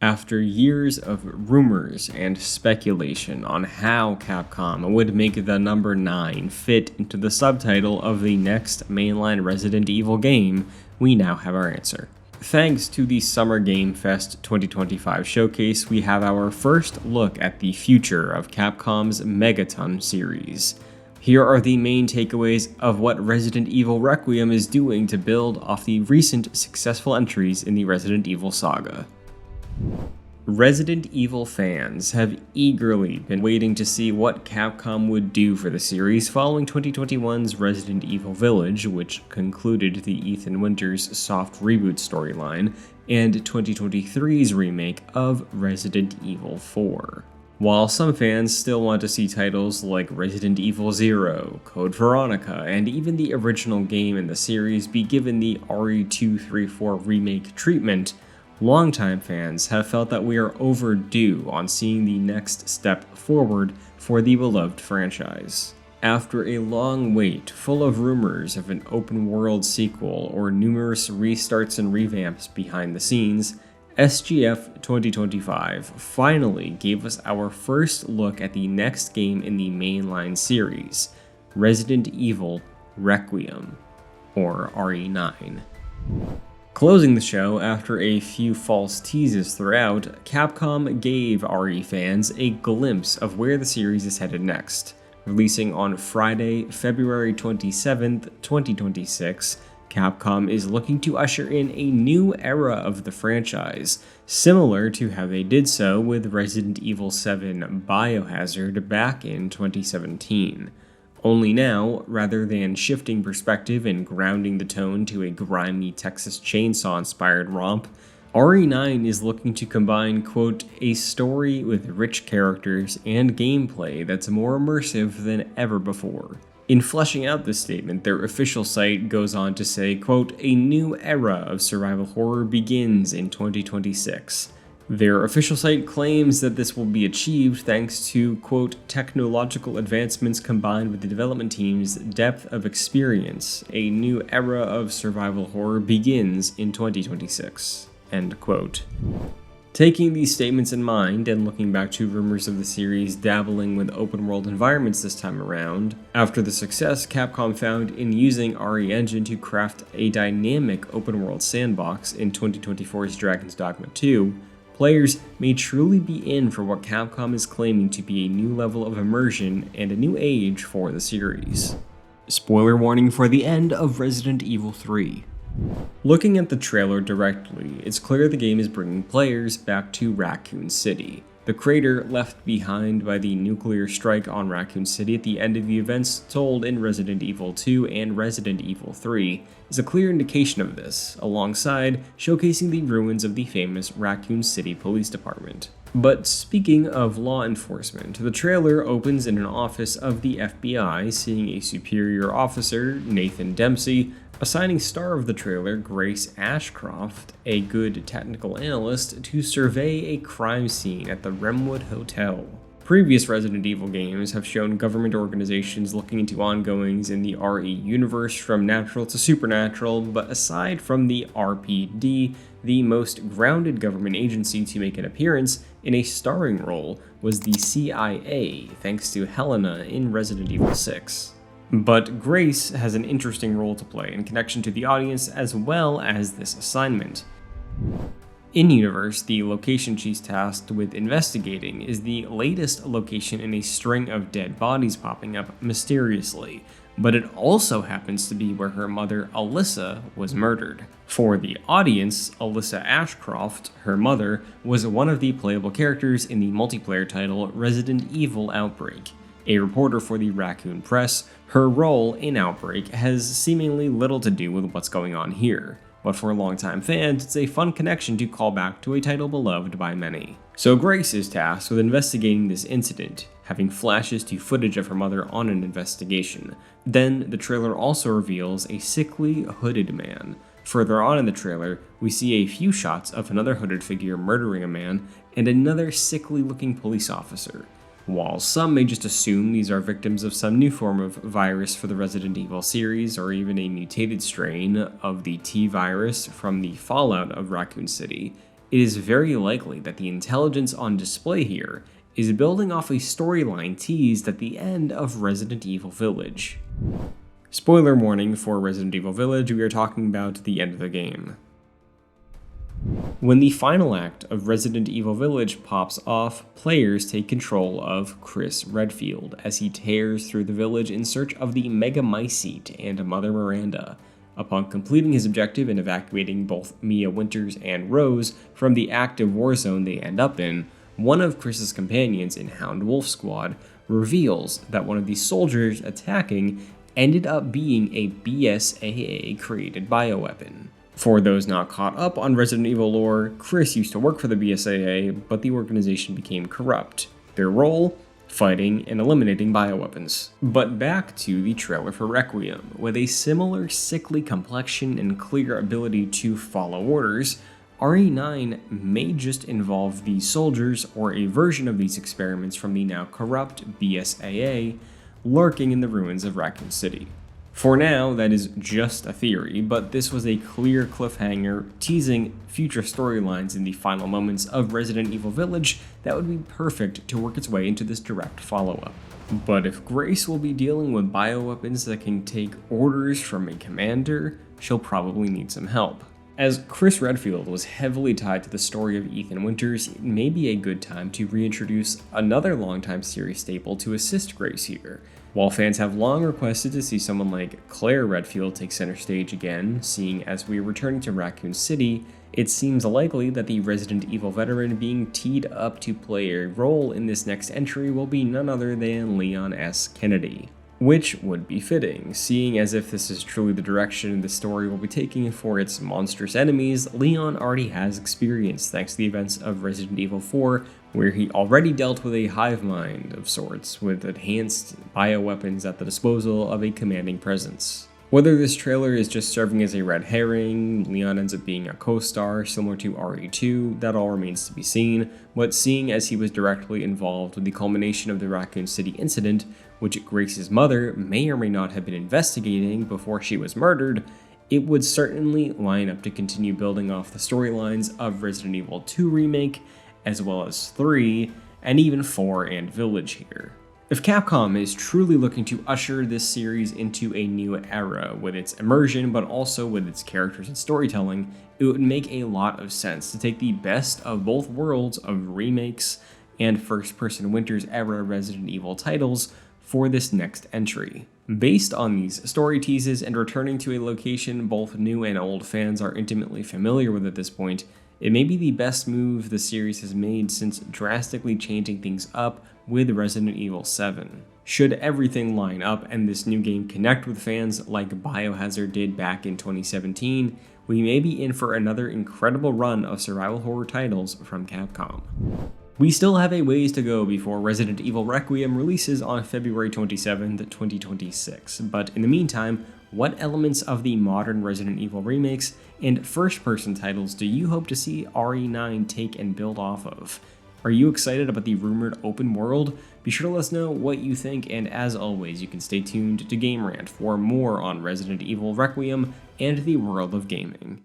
After years of rumors and speculation on how Capcom would make the number 9 fit into the subtitle of the next mainline Resident Evil game, we now have our answer. Thanks to the Summer Game Fest 2025 showcase, we have our first look at the future of Capcom's Megaton series. Here are the main takeaways of what Resident Evil Requiem is doing to build off the recent successful entries in the Resident Evil saga. Resident Evil fans have eagerly been waiting to see what Capcom would do for the series following 2021's Resident Evil Village, which concluded the Ethan Winters soft reboot storyline, and 2023's remake of Resident Evil 4. While some fans still want to see titles like Resident Evil 0, Code Veronica, and even the original game in the series be given the RE234 remake treatment, longtime fans have felt that we are overdue on seeing the next step forward for the beloved franchise. After a long wait full of rumors of an open-world sequel or numerous restarts and revamps behind the scenes, SGF 2025 finally gave us our first look at the next game in the mainline series, Resident Evil Requiem, or RE9. Closing the show, after a few false teases throughout, Capcom gave RE fans a glimpse of where the series is headed next. Releasing on Friday, February 27th, 2026, Capcom is looking to usher in a new era of the franchise, similar to how they did so with Resident Evil 7 Biohazard back in 2017. Only now, rather than shifting perspective and grounding the tone to a grimy Texas Chainsaw-inspired romp, RE9 is looking to combine, quote, a story with rich characters and gameplay that's more immersive than ever before. In fleshing out this statement, their official site goes on to say, quote, a new era of survival horror begins in 2026. Their official site claims that this will be achieved thanks to, quote, technological advancements combined with the development team's depth of experience. A new era of survival horror begins in 2026, end quote. Taking these statements in mind and looking back to rumors of the series dabbling with open-world environments this time around, after the success Capcom found in using RE Engine to craft a dynamic open-world sandbox in 2024's Dragon's Dogma 2, players may truly be in for what Capcom is claiming to be a new level of immersion and a new age for the series. Spoiler warning for the end of Resident Evil 3. Looking at the trailer directly, it's clear the game is bringing players back to Raccoon City. The crater left behind by the nuclear strike on Raccoon City at the end of the events told in Resident Evil 2 and Resident Evil 3 is a clear indication of this, alongside showcasing the ruins of the famous Raccoon City Police Department. But speaking of law enforcement, the trailer opens in an office of the FBI, seeing a superior officer, Nathan Dempsey, assigning star of the trailer, Grace Ashcroft, a good technical analyst, to survey a crime scene at the Remwood Hotel. Previous Resident Evil games have shown government organizations looking into ongoings in the RE universe from natural to supernatural, but aside from the RPD, the most grounded government agency to make an appearance in a starring role was the CIA, thanks to Helena in Resident Evil 6. But Grace has an interesting role to play in connection to the audience as well as this assignment. In-universe, the location she's tasked with investigating is the latest location in a string of dead bodies popping up mysteriously, but it also happens to be where her mother, Alyssa, was murdered. For the audience, Alyssa Ashcroft, her mother, was one of the playable characters in the multiplayer title Resident Evil Outbreak. A reporter for the Raccoon Press, her role in Outbreak has seemingly little to do with what's going on here, but for longtime fans, it's a fun connection to call back to a title beloved by many. So Grace is tasked with investigating this incident, having flashes to footage of her mother on an investigation. Then, the trailer also reveals a sickly, hooded man. Further on in the trailer, we see a few shots of another hooded figure murdering a man and another sickly-looking police officer. While some may just assume these are victims of some new form of virus for the Resident Evil series, or even a mutated strain of the T-virus from the fallout of Raccoon City, it is very likely that the intelligence on display here is building off a storyline teased at the end of Resident Evil Village. Spoiler warning for Resident Evil Village, we are talking about the end of the game. When the final act of Resident Evil Village pops off, players take control of Chris Redfield as he tears through the village in search of the Megamycete and Mother Miranda. Upon completing his objective and evacuating both Mia Winters and Rose from the active war zone they end up in, one of Chris's companions in Hound Wolf Squad reveals that one of the soldiers attacking ended up being a BSAA created bioweapon. For those not caught up on Resident Evil lore, Chris used to work for the BSAA, but the organization became corrupt. Their role? Fighting and eliminating bioweapons. But back to the trailer for Requiem. With a similar sickly complexion and clear ability to follow orders, RE9 may just involve these soldiers or a version of these experiments from the now corrupt BSAA lurking in the ruins of Raccoon City. For now, that is just a theory, but this was a clear cliffhanger teasing future storylines in the final moments of Resident Evil Village that would be perfect to work its way into this direct follow-up. But if Grace will be dealing with bioweapons that can take orders from a commander, she'll probably need some help. As Chris Redfield was heavily tied to the story of Ethan Winters, it may be a good time to reintroduce another longtime series staple to assist Grace here. While fans have long requested to see someone like Claire Redfield take center stage again, seeing as we are returning to Raccoon City, it seems likely that the Resident Evil veteran being teed up to play a role in this next entry will be none other than Leon S. Kennedy. Which would be fitting, seeing as if this is truly the direction the story will be taking for its monstrous enemies. Leon already has experience thanks to the events of Resident Evil 4, where he already dealt with a hive mind of sorts, with enhanced bioweapons at the disposal of a commanding presence. Whether this trailer is just serving as a red herring, Leon ends up being a co-star similar to RE2, that all remains to be seen, but seeing as he was directly involved with the culmination of the Raccoon City incident, which Grace's mother may or may not have been investigating before she was murdered, it would certainly line up to continue building off the storylines of Resident Evil 2 Remake, as well as 3, and even 4 and Village here. If Capcom is truly looking to usher this series into a new era with its immersion, but also with its characters and storytelling, it would make a lot of sense to take the best of both worlds of remakes and first-person Winters era Resident Evil titles for this next entry. Based on these story teases and returning to a location both new and old fans are intimately familiar with at this point, it may be the best move the series has made since drastically changing things up with Resident Evil 7. Should everything line up and this new game connect with fans like Biohazard did back in 2017, we may be in for another incredible run of survival horror titles from Capcom. We still have a ways to go before Resident Evil Requiem releases on February 27, 2026, but in the meantime, what elements of the modern Resident Evil remakes and first-person titles do you hope to see RE9 take and build off of? Are you excited about the rumored open world? Be sure to let us know what you think, and as always, you can stay tuned to Game Rant for more on Resident Evil Requiem and the world of gaming.